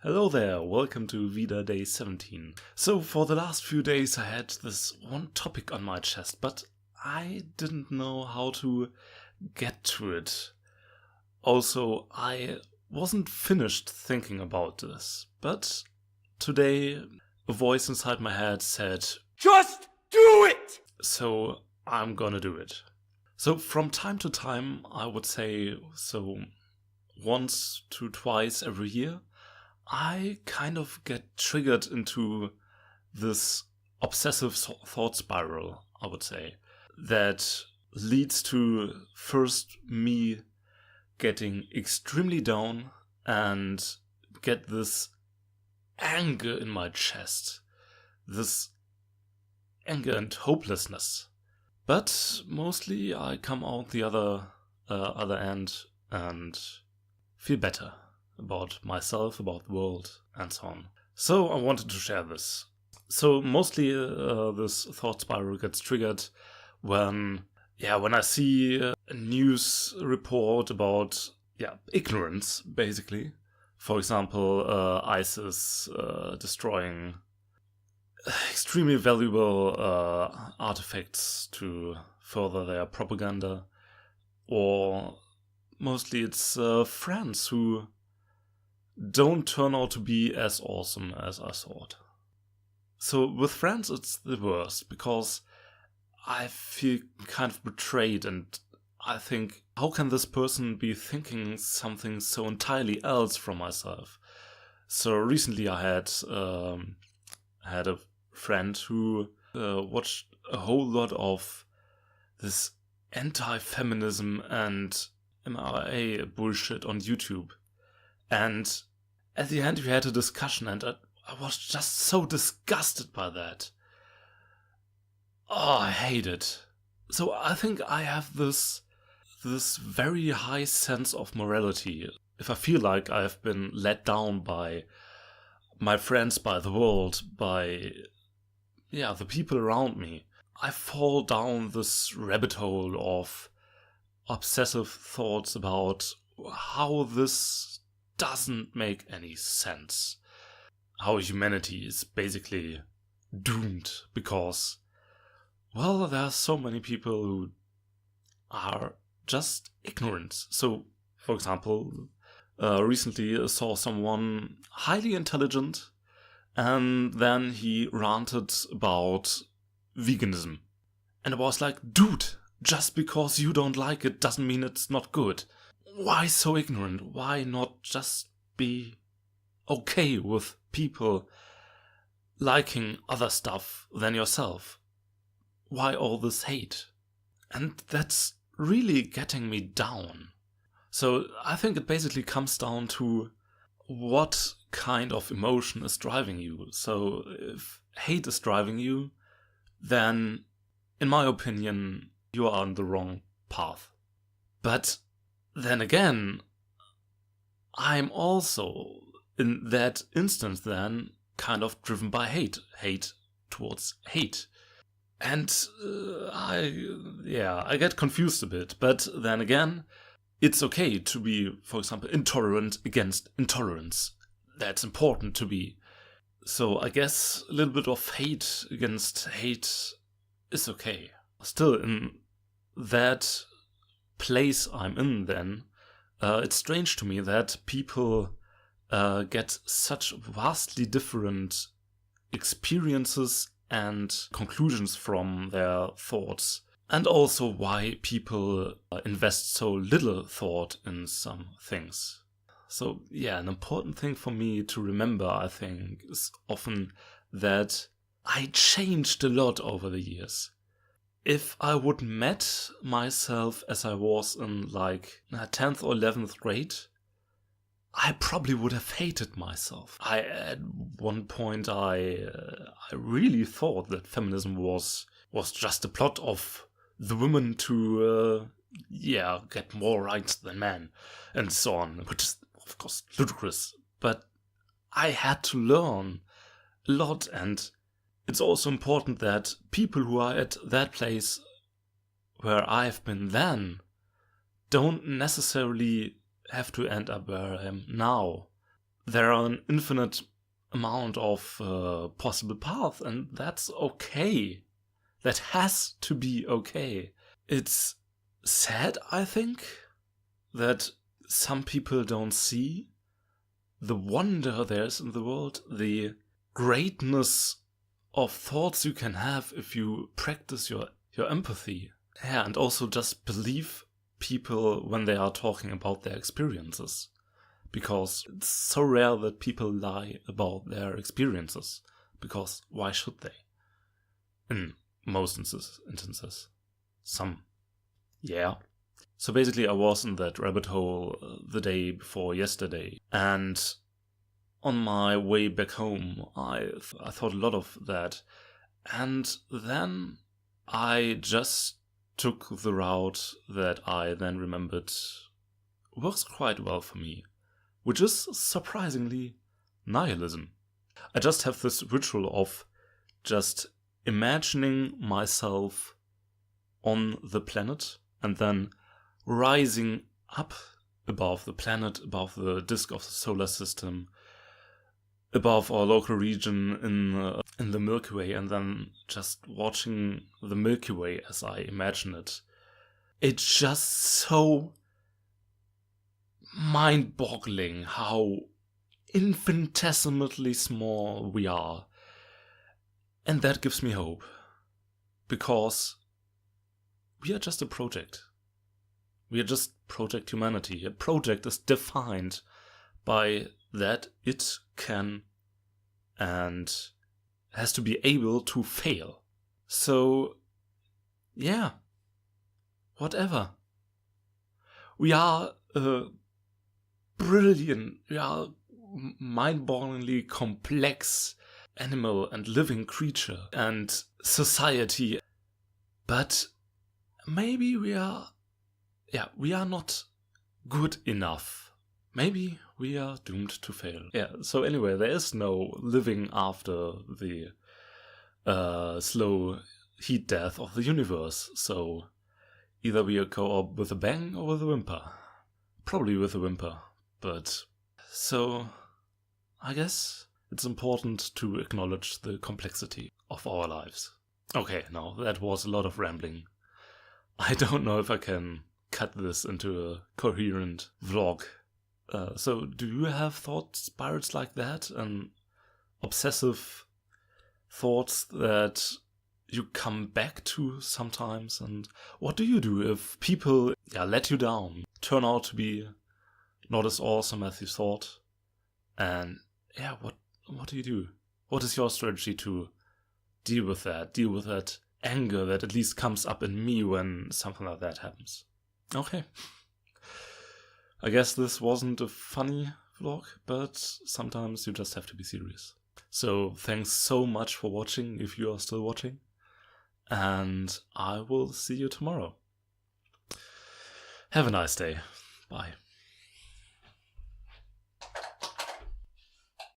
Hello there, welcome to VEDA Day 17. So for the last few days I had this one topic on my chest, but I didn't know how to get to it. Also, I wasn't finished thinking about this, but today a voice inside my head said, "Just do it!" So I'm gonna do it. So from time to time, I would say once to twice every year, I kind of get triggered into this obsessive thought spiral, I would say, that leads to first me getting extremely down and get this anger in my chest, this anger and hopelessness. But mostly I come out the other end and feel better about myself, about the world, and so on. So I wanted to share this. So mostly this thought spiral gets triggered when I see a news report about ignorance, basically. For example, ISIS destroying extremely valuable artifacts to further their propaganda, or mostly it's friends who don't turn out to be as awesome as I thought. So with friends it's the worst, because I feel kind of betrayed and I think, how can this person be thinking something so entirely else from myself? So recently I had a friend who watched a whole lot of this anti-feminism and MRA bullshit on YouTube. And at the end we had a discussion and I was just so disgusted by that. Oh, I hate it. So I think I have this very high sense of morality. If I feel like I've been let down by my friends, by the world, by the people around me, I fall down this rabbit hole of obsessive thoughts about how this doesn't make any sense. How humanity is basically doomed because, well, there are so many people who are just ignorant. So, for example, recently I saw someone highly intelligent and then he ranted about veganism. And I was like, dude, just because you don't like it doesn't mean it's not good. Why so ignorant? Why not just be okay with people liking other stuff than yourself? Why all this hate? And that's really getting me down. So I think it basically comes down to what kind of emotion is driving you. So if hate is driving you, then in my opinion you are on the wrong path. But then again, I'm also in that instance then kind of driven by hate towards hate. And I get confused a bit, but then again, it's okay to be, for example, intolerant against intolerance. That's important to be. So I guess a little bit of hate against hate is okay. Still, in that place I'm in then, it's strange to me that people get such vastly different experiences and conclusions from their thoughts, and also why people invest so little thought in some things. So an important thing for me to remember, I think, is often that I changed a lot over the years. If I would met myself as I was in 10th or 11th grade, I probably would have hated myself. At one point I really thought that feminism was just a plot of the women to get more rights than men and so on, which is of course ludicrous. But I had to learn a lot, and it's also important that people who are at that place where I've been then don't necessarily have to end up where I am now. there are an infinite amount of possible paths, and that's okay. That has to be okay. It's sad, I think, that some people don't see the wonder there is in the world, the greatness of thoughts you can have if you practice your empathy. Yeah, and also just believe people when they are talking about their experiences. Because it's so rare that people lie about their experiences. Because why should they? In most instances. Some. Yeah. So basically I was in that rabbit hole the day before yesterday. And on my way back home, I thought a lot of that. And then I just took the route that I then remembered works quite well for me, which is surprisingly nihilism. I just have this ritual of just imagining myself on the planet and then rising up above the planet, above the disk of the solar system, above our local region in the Milky Way, and then just watching the Milky Way as I imagine it. It's just so mind-boggling how infinitesimally small we are. And that gives me hope. Because we are just a project. We are just Project Humanity. A project is defined by that it can and has to be able to fail. So, yeah, whatever. We are a brilliant, we are mind-bogglingly complex animal and living creature and society. But maybe we are not good enough. Maybe we are doomed to fail. Yeah, so anyway, there is no living after the slow heat death of the universe. So either we go up with a bang or with a whimper. Probably with a whimper. But so I guess it's important to acknowledge the complexity of our lives. Okay, now that was a lot of rambling. I don't know if I can cut this into a coherent vlog. So do you have thought spirals like that? And obsessive thoughts that you come back to sometimes? And what do you do if people let you down, turn out to be not as awesome as you thought? And what do you do? What is your strategy to deal with that anger that at least comes up in me when something like that happens? Okay. I guess this wasn't a funny vlog, but sometimes you just have to be serious. So thanks so much for watching, if you are still watching, and I will see you tomorrow. Have a nice day. Bye.